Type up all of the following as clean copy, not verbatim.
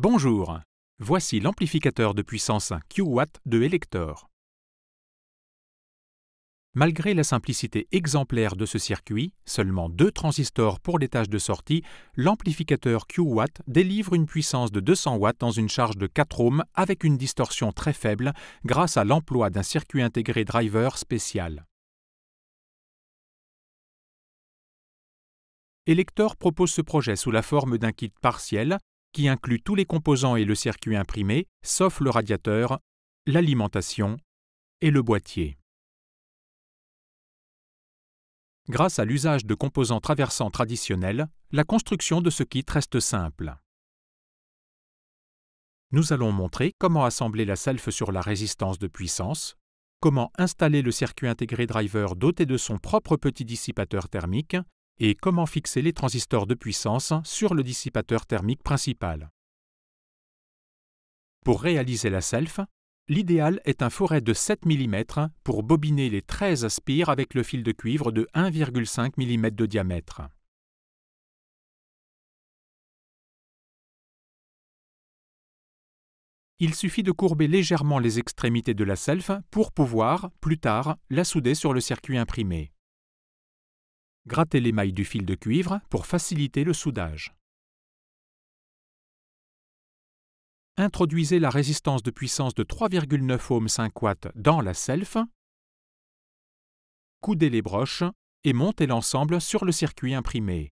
Bonjour, voici l'amplificateur de puissance Q-Watt de Elector. Malgré la simplicité exemplaire de ce circuit, seulement 2 transistors pour les tâches de sortie, l'amplificateur Q-Watt délivre une puissance de 200 watts dans une charge de 4 ohms avec une distorsion très faible grâce à l'emploi d'un circuit intégré driver spécial. Elector propose ce projet sous la forme d'un kit partiel qui inclut tous les composants et le circuit imprimé, sauf le radiateur, l'alimentation et le boîtier. Grâce à l'usage de composants traversants traditionnels, la construction de ce kit reste simple. Nous allons montrer comment assembler la self sur la résistance de puissance, comment installer le circuit intégré driver doté de son propre petit dissipateur thermique et comment fixer les transistors de puissance sur le dissipateur thermique principal. Pour réaliser la self, l'idéal est un foret de 7 mm pour bobiner les 13 spires avec le fil de cuivre de 1,5 mm de diamètre. Il suffit de courber légèrement les extrémités de la self pour pouvoir, plus tard, la souder sur le circuit imprimé. Grattez l'émail du fil de cuivre pour faciliter le soudage. Introduisez la résistance de puissance de 3,9 ohms 5 watts dans la self, coudez les broches et montez l'ensemble sur le circuit imprimé.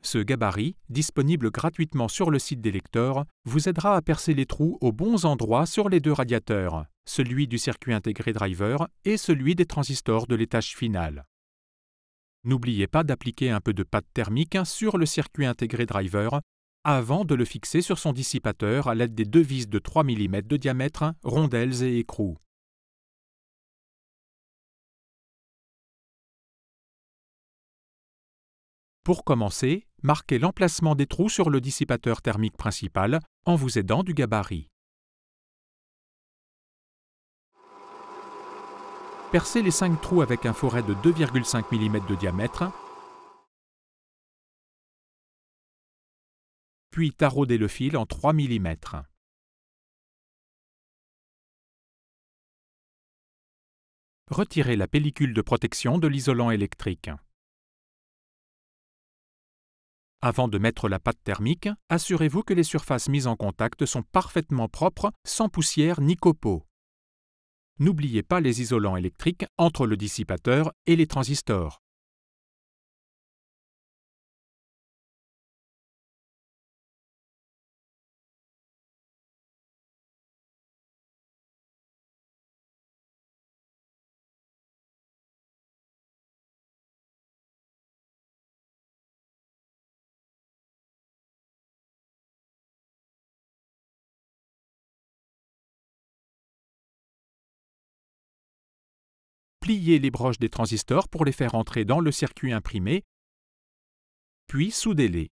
Ce gabarit, disponible gratuitement sur le site d'Elector, vous aidera à percer les trous aux bons endroits sur les 2 radiateurs, celui du circuit intégré driver et celui des transistors de l'étage final. N'oubliez pas d'appliquer un peu de pâte thermique sur le circuit intégré driver avant de le fixer sur son dissipateur à l'aide des 2 vis de 3 mm de diamètre, rondelles et écrous. Pour commencer, marquez l'emplacement des trous sur le dissipateur thermique principal en vous aidant du gabarit. Percez les 5 trous avec un foret de 2,5 mm de diamètre, puis taraudez le fil en 3 mm. Retirez la pellicule de protection de l'isolant électrique. Avant de mettre la pâte thermique, assurez-vous que les surfaces mises en contact sont parfaitement propres, sans poussière ni copeaux. N'oubliez pas les isolants électriques entre le dissipateur et les transistors. Pliez les broches des transistors pour les faire entrer dans le circuit imprimé, puis soudez-les.